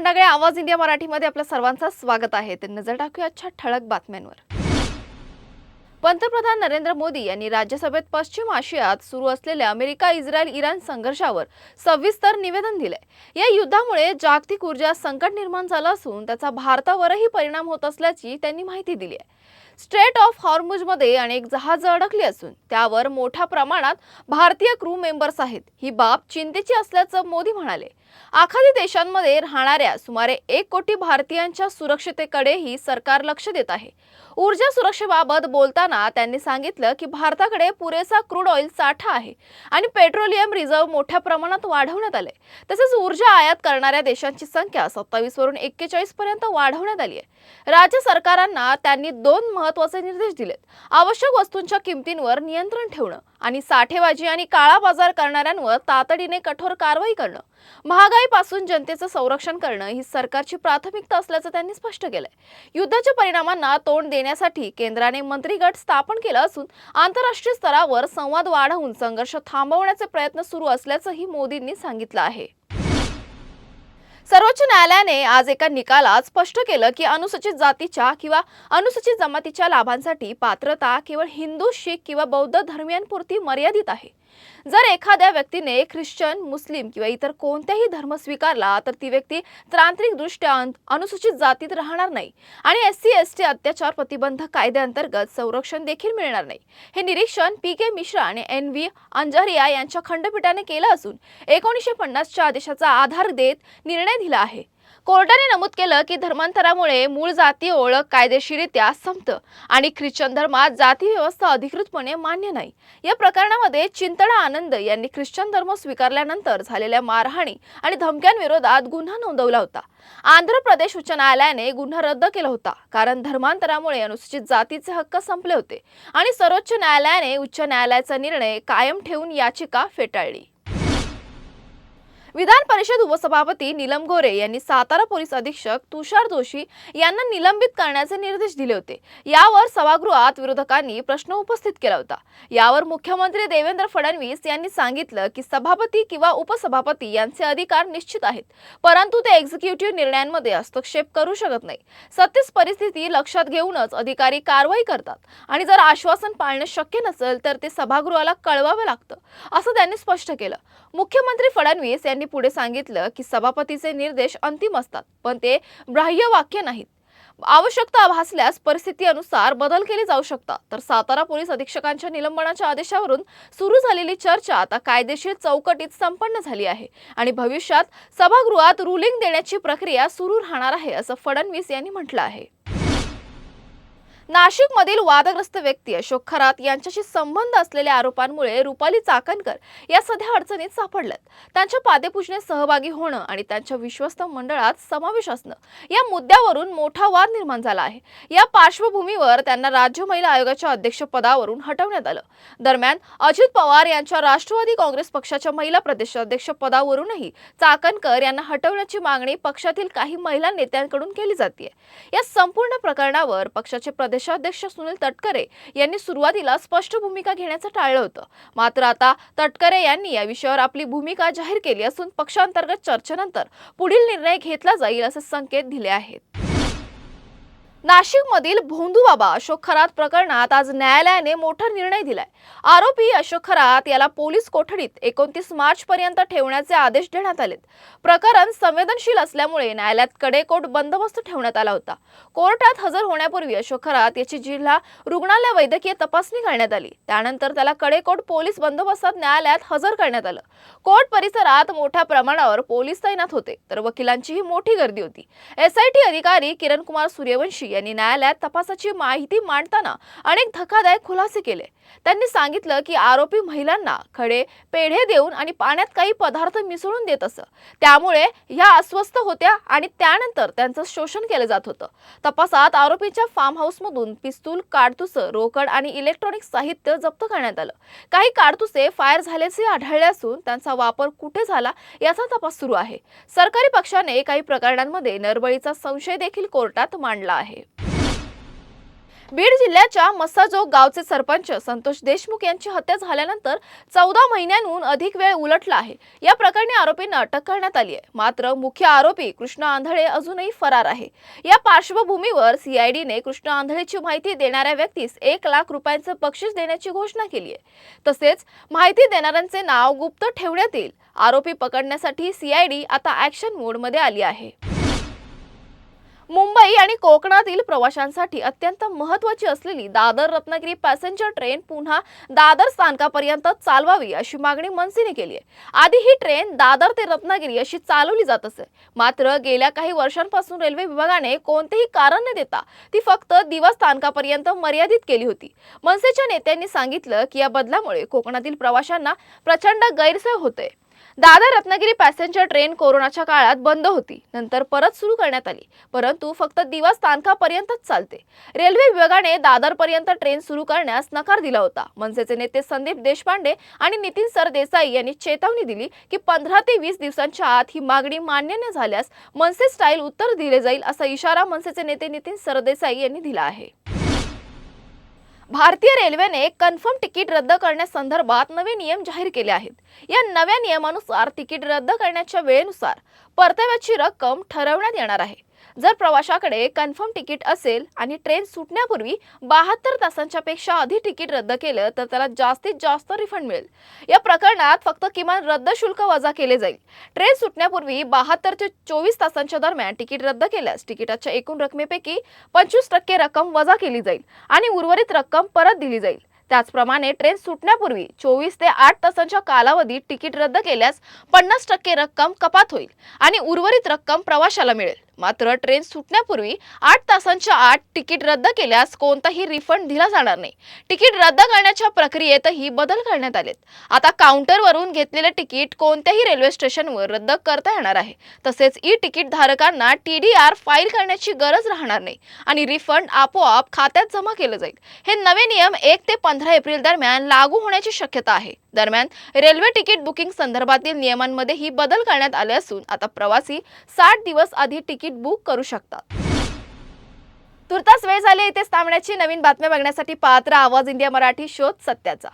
मंडळी, आवाज इंडिया मराठीमध्ये आपल्या सर्वांचं स्वागत आहे। तर नजर टाकूया आजच्या ठळक बातम्यांवर। पंतप्रधान नरेंद्र मोदी यांनी राज्यसभेत पश्चिम आशियात सुरू असलेल्या अमेरिका-इस्रायल-इराण संघर्षावर सविस्तर निवेदन दिले। या युद्धामुळे जागतिक ऊर्जा संकट निर्माण झालं असून त्याचा भारतावरही परिणाम होत असल्याची त्यांनी माहिती दिली आहे। स्ट्रेट ऑफ हॉर्मुझमध्ये अनेक जहाजे अडकली असून त्यावर मोठ्या प्रमाणात भारतीय क्रू मेंबर्स आहेत। ही बाब चिंतेची असल्याचं मोदी म्हणाले। आखाती देशांमध्ये राहणाऱ्या सुमारे 1 कोटी भारतीयांच्या सुरक्षिततेकडेही सरकार लक्ष देत आहे। ऊर्जा सुरक्षेबाबत बोलताना त्यांनी सांगितलं की भारताकडे पुरेसा क्रूड ऑइल साठा आहे आणि पेट्रोलियम रिझर्व्ह मोठ्या प्रमाणात वाढवण्यात आले। तसेच ऊर्जा आयात करणाऱ्या देशांची संख्या 27 वरून 41 पर्यंत वाढवण्यात आली आहे। राज्य सरकारांना त्यांनी 2 महत्त्वाचे निर्देश दिलेत। आवश्यक वस्तूंच्या किमतींवर नियंत्रण ठेवणं आणि साठेबाजी आणि काळा बाजार करणाऱ्यांवर तातडीने कठोर कारवाई करणं। महागाईपासून जनतेचं संरक्षण करणं ही सरकारची प्राथमिकता असल्याचं त्यांनी स्पष्ट केलंय। युद्धाच्या परिणामांना तोंड देण्यासाठी केंद्राने मंत्री गट स्थापन केला असून आंतरराष्ट्रीय स्तरावर संवाद वाढवून संघर्ष थांबवण्याचे प्रयत्न सुरू असल्याचंही मोदींनी सांगितलं आहे। सर्वोच्च न्यायालयाने आज एका निकालात स्पष्ट केलं की अनुसूचित जातीच्या किंवा अनुसूचित जमातीच्या लाभांसाठी पात्रता केवळ हिंदू, शीख किंवा बौद्ध धर्मियांपुरती मर्यादित आहे। जर एखाद्या व्यक्तीने ख्रिश्चन, मुस्लिम किंवा इतर कोणताही धर्म स्वीकारला तर ती व्यक्ती तांत्रिकदृष्ट्या अनुसूचित जातीत राहणार नाही आणि SC/ST अत्याचार प्रतिबंधक कायद्याअंतर्गत संरक्षण देखील मिळणार नाही। हे निरीक्षण PK मिश्रा आणि NV अंजारिया यांच्या खंडपीठाने केलं असून 1950 च्या आदेशाचा आधार देत निर्णय दिला आहे। कोर्टाने नमूद केलं की धर्मांतरामुळे मूळ जातीय ओळख कायदेशीररित्या संपतं आणि ख्रिश्चन धर्मात जाती व्यवस्था अधिकृतपणे मान्य नाही। या प्रकरणामध्ये चिंतळा आनंद यांनी ख्रिश्चन धर्म स्वीकारल्यानंतर झालेल्या मारहाणी आणि धमक्यांविरोधात गुन्हा नोंदवला होता। आंध्र प्रदेश उच्च न्यायालयाने गुन्हा रद्द केला होता कारण धर्मांतरामुळे अनुसूचित जातीचे हक्क संपले होते आणि सर्वोच्च न्यायालयाने उच्च न्यायालयाचा निर्णय कायम ठेवून याचिका फेटाळली। विधान परिषद उपसभापती नीलम गोरे यांनी सातारा पोलीस अधीक्षक तुषार जोशी यांना निलंबित करण्याचे निर्देश दिले होते। यावर सभागृहात विरोधकांनी प्रश्न उपस्थित केला होता। यावर मुख्यमंत्री देवेंद्र फडणवीस यांनी सांगितलं की सभापती किंवा उपसभापती यांचे अधिकार निश्चित आहेत, परंतु ते एक्झिक्युटिव्ह निर्णयांमध्ये हस्तक्षेप करू शकत नाही। सत्य परिस्थिती लक्षात घेऊनच अधिकारी कारवाई करतात आणि जर आश्वासन पाळणे शक्य नसेल तर ते सभागृहाला कळवावे लागतं, असं त्यांनी स्पष्ट केलं। मुख्यमंत्री फडणवीस यांनी पुढे सांगितलं की सभापतीचे निर्देश अंतिम असतात, पण ते बाह्य वाक्य नाहीत। आवश्यकता भासल्यास परिस्थितीनुसार बदल केले जाऊ शकतात। तर सातारा पोलीस अधीक्षकांच्या निलंबनाच्या आदेशावरून सुरू झालेली चर्चा आता कायदेशीर चौकटीत संपन्न झाली आहे आणि भविष्यात सभागृहात रुलिंग देण्याची प्रक्रिया सुरू राहणार आहे, असं फडणवीस यांनी म्हटलं आहे। नाशिकमधील वादग्रस्त व्यक्ती अशोक खरात यांच्याशी संबंध असलेल्या आरोपांमुळे रुपाली चाकणकर या सध्या अडचणीत सापडल्यात। त्यांच्या पादपूजनेत सहभागी होणं आणि त्यांच्या विश्वस्त मंडळात समावेश असणं या मुद्द्यावरून मोठा वाद निर्माण झाला आहे। या पार्श्वभूमीवर त्यांना राज्य महिला आयोगाच्या अध्यक्षपदावरून हटवण्यात आलं। दरम्यान अजित पवार यांच्या राष्ट्रवादी काँग्रेस पक्षाच्या महिला प्रदेशाध्यक्षपदावरूनही चाकणकर यांना हटवण्याची मागणी पक्षातील काही महिला नेत्यांकडून केली जाते। या संपूर्ण प्रकरणावर पक्षाचे प्रदेशाध्यक्ष सुनील तटकरे यांनी सुरुवातीला स्पष्ट भूमिका घेण्याचं टाळलं होतं, मात्र आता तटकरे यांनी या विषयावर आपली भूमिका जाहीर केली असून पक्षांतर्गत चर्चेनंतर पुढील निर्णय घेतला जाईल असे संकेत दिले आहेत। नाशिकमधील भोंदूबाबा अशोक खरात प्रकरणात आज न्यायालयाने मोठा निर्णय दिलाय। आरोपी अशोक खरात याला पोलीस कोठडीत 29 मार्च पर्यंत ठेवण्याचे आदेश देण्यात आलेत। प्रकरण संवेदनशील असल्यामुळे न्यायालयात कडेकोट बंदोबस्त ठेवण्यात आला होता। कोर्टात हजर होण्यापूर्वी अशोक खरात याची जिल्हा रुग्णालय वैद्यकीय तपासणी करण्यात आली। त्यानंतर त्याला कडेकोट पोलीस बंदोबस्तात न्यायालयात हजर करण्यात आलं। कोर्ट परिसरात मोठ्या प्रमाणावर पोलीस तैनात होते तर वकिलांचीही मोठी गर्दी होती। SIT अधिकारी किरण कुमार सूर्यवंशी यांनी न्यायालयात तपासाची माहिती मांडताना अनेक धक्कादायक खुलासे केले। त्यांनी सांगितलं की आरोपी महिलांना खडे पेढे देऊन आणि पाण्यात काही पदार्थ मिसळून देत असं, त्यामुळे ह्या अस्वस्थ होत्या आणि त्यानंतर त्यांचं शोषण केलं जात होतं। तपासात आरोपीच्या फार्म हाऊसमधून पिस्तूल, काडतुसं, रोकड आणि इलेक्ट्रॉनिक साहित्य जप्त करण्यात आलं। काही काडतुसे फायर झाल्याचे आढळले असून त्यांचा वापर कुठे झाला याचा तपास सुरू आहे। सरकारी पक्षाने काही प्रकरणांमध्ये नरबळीचा संशय देखील कोर्टात मांडला आहे। बीड जिल्ह्याच्या मस्साजोग गावचे सरपंच संतोष देशमुख यांची हत्या झाल्यानंतर 14 महिन्यांहून अधिक वेळ उलटला आहे। या प्रकरणी आरोपींना अटक करण्यात आली आहे, मात्र मुख्य आरोपी कृष्ण आंधळे अजूनही फरार आहे। या पार्श्वभूमीवर सीआयडीने कृष्ण आंधळेची माहिती देणाऱ्या व्यक्तीस 1 लाख रुपयांचे बक्षीस देण्याची घोषणा केली आहे। तसेच माहिती देणाऱ्यांचे नाव गुप्त ठेवण्यात येईल। आरोपी पकडण्यासाठी सीआयडी आता ऍक्शन मोडमध्ये आली आहे। मुंबई आणि कोकणातील प्रवाशांसाठी अत्यंत महत्त्वाची असलेली दादर रत्नागिरी पॅसेंजर ट्रेन पुन्हा दादर स्थानकापर्यंत चालवावी अशी मागणी मनसेने केली आहे। आधी ही ट्रेन दादर ते रत्नागिरी अशी चालवली जात असे, मात्र गेल्या काही वर्षांपासून रेल्वे विभागाने कोणतेही कारण न देता ती फक्त दिवा स्थानकापर्यंत मर्यादित केली होती। मनसेच्या नेत्यांनी सांगितलं की या बदलामुळे कोकणातील प्रवाशांना प्रचंड गैरसोय होते। दादर रत्नागिरी पॅसेंजर ट्रेन कोरोनाच्या काळात बंद होती, नंतर परत सुरू करण्यात आली, परंतु फक्त दिवा स्थानकापर्यंतच चालते। रेल्वे विभागाने दादर पर्यंत ट्रेन सुरू करण्यास नकार दिला होता। मनसेचे नेते संदीप देशपांडे आणि नितीन सरदेसाई यांनी चेतावणी दिली की 15 ते 20 दिवसांच्या आत ही मागणी मान्य न झाल्यास मनसे स्टाईल उत्तर दिले जाईल, असा इशारा मनसेचे नेते नितीन सरदेसाई यांनी दिला आहे। भारतीय रेल्वेने कन्फर्म तिकीट रद्द करण्यासंदर्भात नवे नियम जाहीर केले आहेत। या नव्या नियमानुसार तिकीट रद्द करण्याच्या वेळेनुसार परताव्याची रक्कम ठरवण्यात येणार आहे। जर प्रवाशाकडे कन्फर्म तिकीट असेल आणि ट्रेन सुटण्यापूर्वी 72 तासांच्या पेक्षा अधिक तिकीट रद्द केलं तर त्याला जास्तीत जास्त रिफंड मिळेल। या प्रकरणात फक्त किमान रद्द शुल्क वजा केले जाईल। ट्रेन सुटण्यापूर्वी 72 ते 24 तासांच्या दरम्यान तिकीट रद्द केल्यास तिकिटाच्या एकूण रकमेपैकी 25% रक्कम वजा केली जाईल आणि उर्वरित रक्कम परत दिली जाईल। त्याचप्रमाणे ट्रेन सुटण्यापूर्वी 24 ते 8 तासांच्या कालावधीत तिकीट रद्द केल्यास 50% रक्कम कपात होईल आणि उर्वरित रक्कम प्रवाशाला मिळेल। मात्र ट्रेन सुटण्यापूर्वी 8 तासांच्या आत तिकीट रद्द केल्यास कोणताही रिफंड दिला जाणार नाही। तिकीट रद्द करण्याच्या प्रक्रियेतही बदल करण्यात आलेत। आता काउंटरवरून घेतलेले तिकीट कोणत्याही रेल्वे स्टेशनवर रद्द करता येणार आहे। तसेच ई तिकीट धारकांना TDR फाईल करण्याची गरज राहणार नाही आणि रिफंड आपोआप खात्यात जमा केलं जाईल। हे नवे नियम 1 ते 15 एप्रिल दरम्यान लागू होण्याची शक्यता आहे। दरम्यान रेल्वे तिकीट बुकिंग संदर्भातील नियमांमध्येही बदल करण्यात आले असून आता प्रवासी 60 दिवस आधी तिकीट बुक करू शकतात। तुर्तास वेळ झाली, इथेच थांबण्याची। नवीन बातम्या बघण्यासाठी पाहत रहा आवाज इंडिया मराठी, शोध सत्याचा।